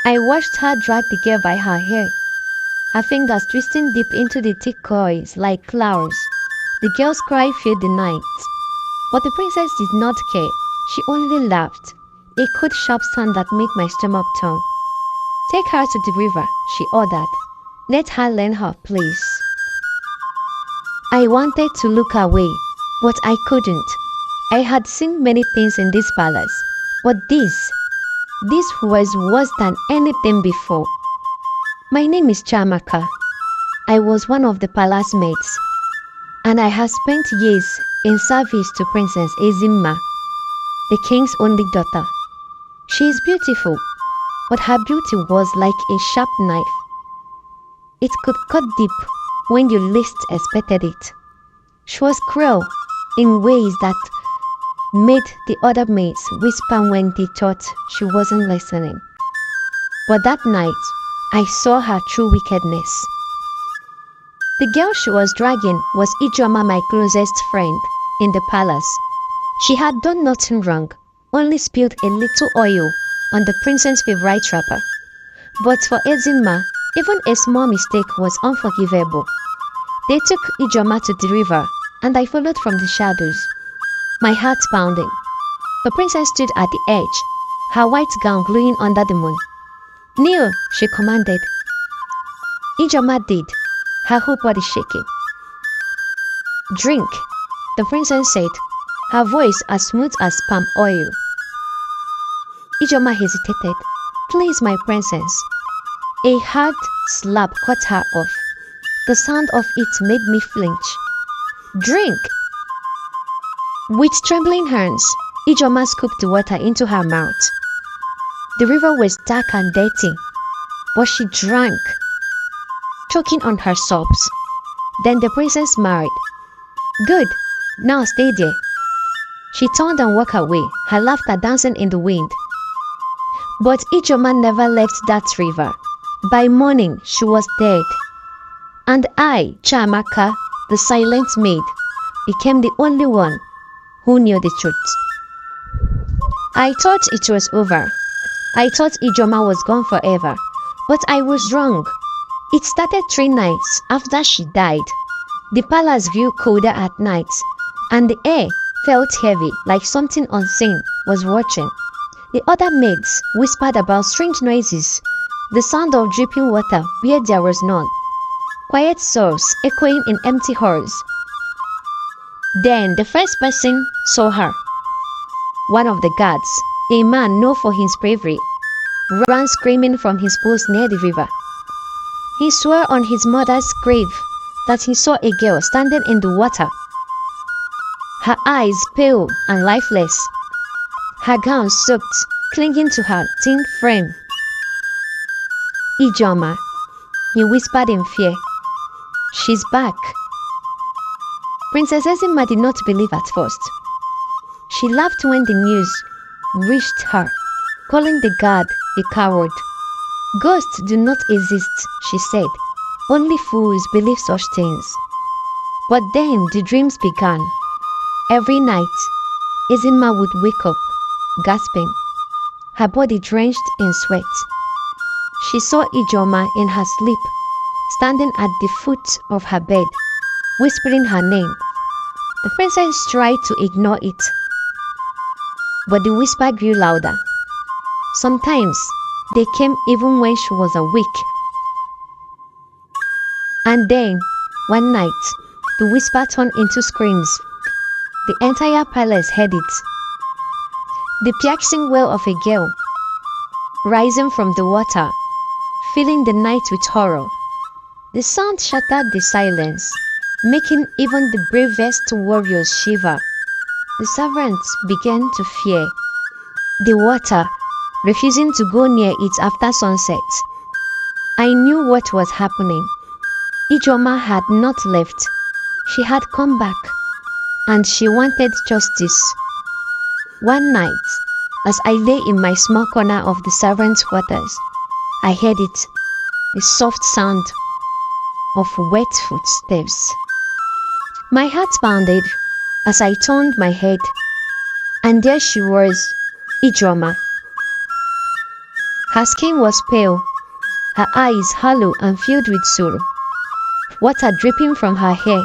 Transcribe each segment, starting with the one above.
I watched her drag the girl by her hair, her fingers twisting deep into the thick coils like clouds. The girl's cry filled the night. But the princess did not care. She only laughed, a cold sharp sound that made my stomach turn. Take her to the river, she ordered. Let her learn her place. I wanted to look away, but I couldn't. I had seen many things in this palace, but this was worse than anything before. My name is Chamaka. I was one of the palace maids, and I have spent years in service to Princess Ezimma, the king's only daughter. She is beautiful, but her beauty was like a sharp knife. It could cut deep when you least expected it. She was cruel in ways that made the other maids whisper when they thought she wasn't listening. But that night, I saw her true wickedness. The girl she was dragging was Ijoma, my closest friend, in the palace. She had done nothing wrong, only spilled a little oil on the prince's favorite wrapper. But for Ezimma, even a small mistake was unforgivable. They took Ijoma to the river, and I followed from the shadows, my heart pounding. The princess stood at the edge, her white gown glowing under the moon. "Kneel," she commanded. Ijoma did, her whole body shaking. "Drink," the princess said, her voice as smooth as palm oil. Ijoma hesitated. "Please, my princess." A hard slap cut her off. The sound of it made me flinch. "Drink!" With trembling hands, Ijoma scooped the water into her mouth. The river was dark and dirty, but she drank, choking on her sobs. Then the princess smiled. "Good, now stay there." She turned and walked away, her laughter dancing in the wind. But Ijoma never left that river. By morning, she was dead. And I, Chamaka, the silent maid, became the only one who knew the truth. I thought it was over. I thought Ijoma was gone forever. But I was wrong. It started 3 nights after she died. The palace grew colder at night, and the air felt heavy, like something unseen was watching. The other maids whispered about strange noises, the sound of dripping water where there was none, quiet sobs echoing in empty halls. Then the first person saw her. One of the guards, a man known for his bravery, ran screaming from his post near the river. He swore on his mother's grave that he saw a girl standing in the water, her eyes pale and lifeless, her gown soaked, clinging to her thin frame. "Ijoma," he whispered in fear. "She's back." Princess Ezimma did not believe at first. She laughed when the news reached her, calling the guard a coward. "Ghosts do not exist," she said. "Only fools believe such things." But then the dreams began. Every night, Ezimma would wake up, gasping, her body drenched in sweat. She saw Ijoma in her sleep, standing at the foot of her bed, whispering her name. The princess tried to ignore it, but the whisper grew louder. Sometimes they came even when she was awake. And then, one night, the whisper turned into screams. The entire palace heard it. The piercing wail of a girl, rising from the water, filling the night with horror. The sound shattered the silence, making even the bravest warriors shiver. The servants began to fear the water, refusing to go near it after sunset. I knew what was happening. Ijoma had not left. She had come back, and she wanted justice. One night, as I lay in my small corner of the servants' quarters, I heard it, a soft sound of wet footsteps. My heart pounded as I turned my head, and there she was, Ijoma. Her skin was pale, her eyes hollow and filled with sorrow, water dripping from her hair,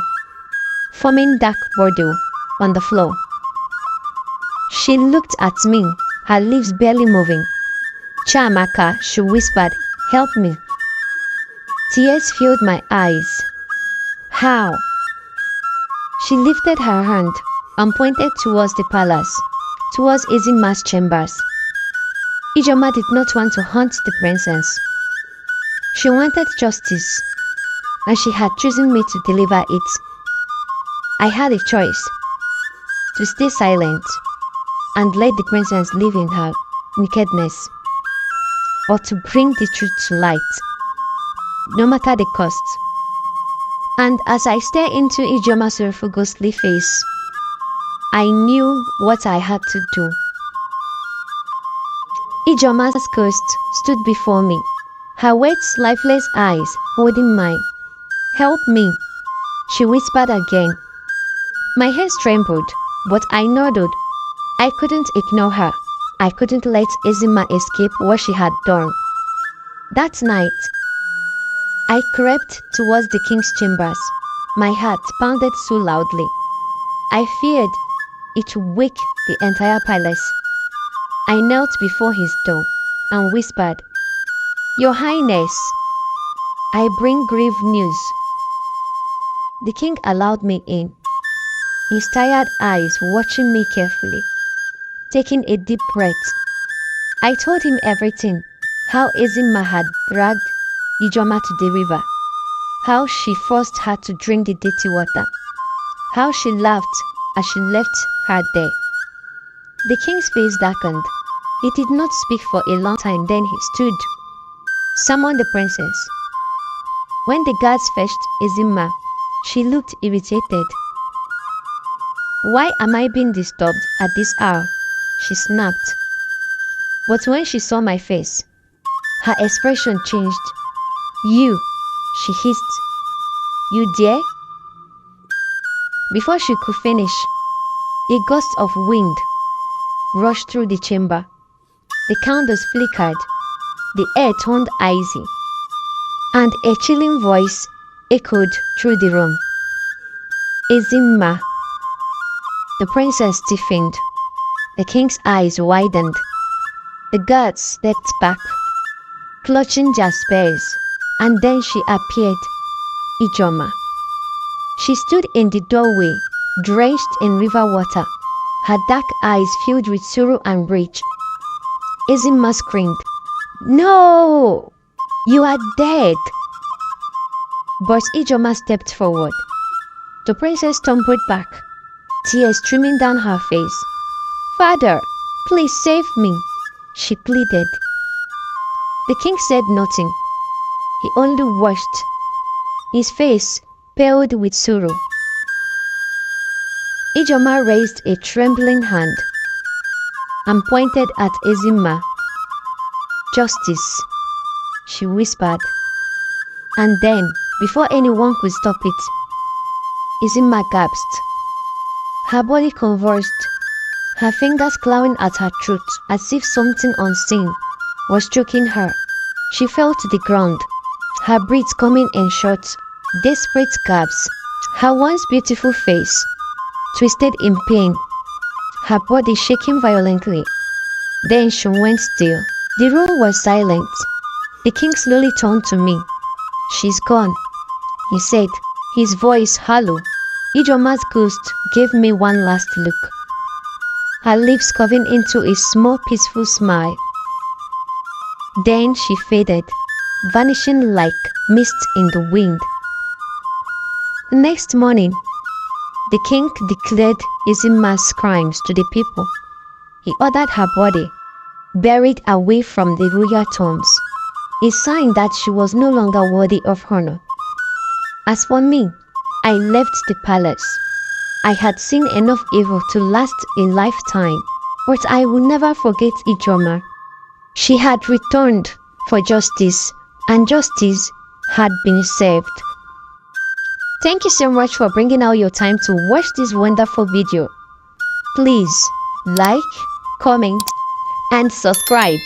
forming dark bordeaux on the floor. She looked at me, her lips barely moving. "Chiamaka," she whispered, "help me." Tears filled my eyes. "How?" She lifted her hand and pointed towards the palace, towards Ezimma's chambers. Ijoma did not want to hunt the princess. She wanted justice, and she had chosen me to deliver it. I had a choice: to stay silent and let the princess live in her wickedness, or to bring the truth to light, no matter the cost. And as I stared into Ijoma's sorrowful ghostly face, I knew what I had to do. Ijoma's ghost stood before me, her wet, lifeless eyes holding mine. "Help me," she whispered again. My hands trembled, but I nodded. I couldn't ignore her. I couldn't let Ezimma escape what she had done. That night, I crept towards the king's chambers. My heart pounded so loudly. I feared it would wake the entire palace. I knelt before his door and whispered, "Your Highness, I bring grave news." The king allowed me in, his tired eyes watching me carefully. Taking a deep breath, I told him everything: how Ezimma had dragged Ijoma to the river, how she forced her to drink the dirty water, how she laughed as she left her there. The king's face darkened. He did not speak for a long time. Then he stood, summoned the princess. When the guards fetched Ezimma, she looked irritated. "Why am I being disturbed at this hour?" she snapped. But when she saw my face, her expression changed. "You," she hissed. "You dare?" Before she could finish, a gust of wind rushed through the chamber. The candles flickered, the air turned icy, and a chilling voice echoed through the room. "Ezimma." The princess stiffened. The king's eyes widened. The guards stepped back, clutching their spears, and then she appeared, Ijoma. She stood in the doorway, drenched in river water, her dark eyes filled with sorrow and rage. Ezimma screamed, "No! You are dead!" But Ijoma stepped forward. The princess stumbled back, tears streaming down her face. "Father, please save me," she pleaded. The king said nothing. He only watched, his face paled with sorrow. Ijoma raised a trembling hand and pointed at Ezimma. "Justice," she whispered. And then, before anyone could stop it, Ezimma gasped. Her body convulsed, her fingers clawing at her throat as if something unseen was choking her. She fell to the ground, her breath coming in short, desperate gasps. Her once beautiful face twisted in pain, her body shaking violently. Then she went still. The room was silent. The king slowly turned to me. "She's gone," he said, his voice hollow. Ijoma's ghost gave me one last look, her lips curving into a small peaceful smile. Then she faded, vanishing like mist in the wind. The next morning, the king declared Ezimma's crimes to the people. He ordered her body buried away from the royal tombs, a sign that she was no longer worthy of honor. As for me, I left the palace. I had seen enough evil to last a lifetime, but I will never forget Ijoma. She had returned for justice, and justice had been served. Thank you so much for bringing out your time to watch this wonderful video. Please like, comment, and subscribe.